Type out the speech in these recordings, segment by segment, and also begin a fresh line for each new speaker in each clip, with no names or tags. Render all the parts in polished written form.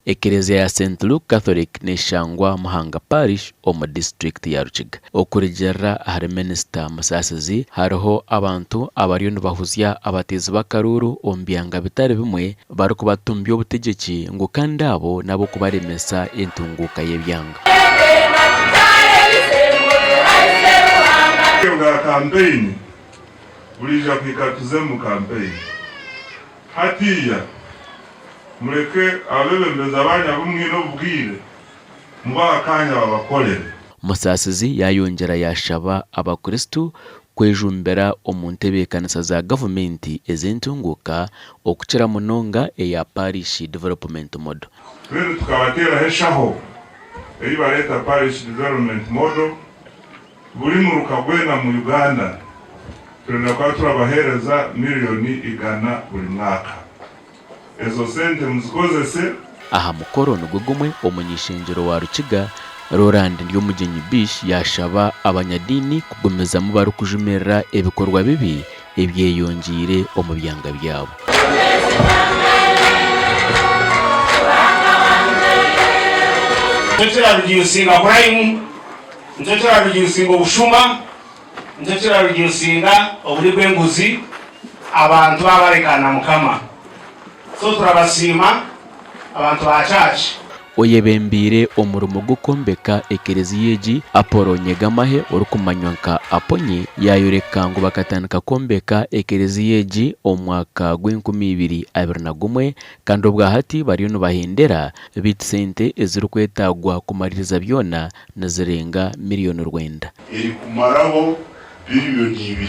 Ekereziya ya St. Luke Catholic neshangwa Muhanga Parish omu district ya RUKIGA. Okurigirira ahari Minisita Musasizi hariho abantu abariyo nibahuzya abatezi b'akaruru omu byanga bitari bimwe barikubatumba obutegyeki ngu kandi abo nabo kubaremesa entunguka y'ebyanga.
Campaign bulija kwikatuze mu campaign hatiya mureke abebembeza abanyabumwe n'obwire mubaha akanya babakolere.
Musasizi yayongera yashaba abakristu kwejumbera omu ntebe y'ekanisa za gavumenti ez'entunguka okukira munonga eya Parish Development Model.
Rero tukabatera heshaho eyi bareta Parish Development Model buri mu rukagwena mu Uganda turenda kwa turabahereza miliyoni 100 buri mwaka. Ezo sente muzikozese
aha mukoro nigwo gumwe omunyishengero wa RUKIGA Roland Ndyomugenyi Bish yashaba abanyadini kugumezamu barikujumerera ebikorwa bibi ebyeyongire omu byanga byabo.
Nchotera rugiusinga kuraimu, nchotera rugiusinga obushuma, nchotera rugiusinga obuli bw'enguzi abantu babarekana mukama. So turabasima abantu ba church
oyebembire omurumo gukombeka ekereziya egi Apolo Nyegamahe orukumanywa nka Aponye yayoreka ngu bakatandika kombeka ekereziya egi omwaka gw'2021 kandi obwahati bariyo nibahendera bitu sente ezirikwetagwa kumaririza byona nizirenga miliyoni 9
eri kumaraho biliyoni 2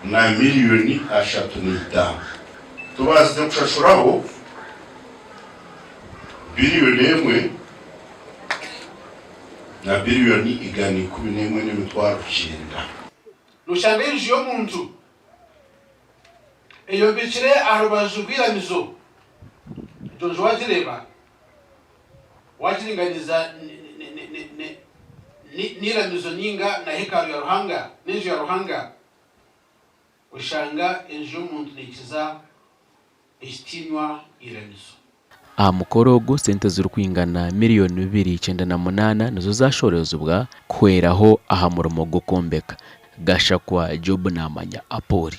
na miliyoni 35 tubaze kushashuraho biliyoni 1 na biliyoni 111 n'imitwaro 9
lushangeje y'omuntu eyo bikire arubajubira mizo jonjo wajireba wajiringaniza nira mizo nyinga na hekalu ya Ruhanga n'inzu ya Ruhanga ushanga enjo y'omuntu nikiza istinywa iramizo.
aha mukoro ogwo sente zirikwingana miliyoni 298 nizo zashorezebwa kuheraho aha murumo gukombeka. Gashakwa Job Namanya Apori.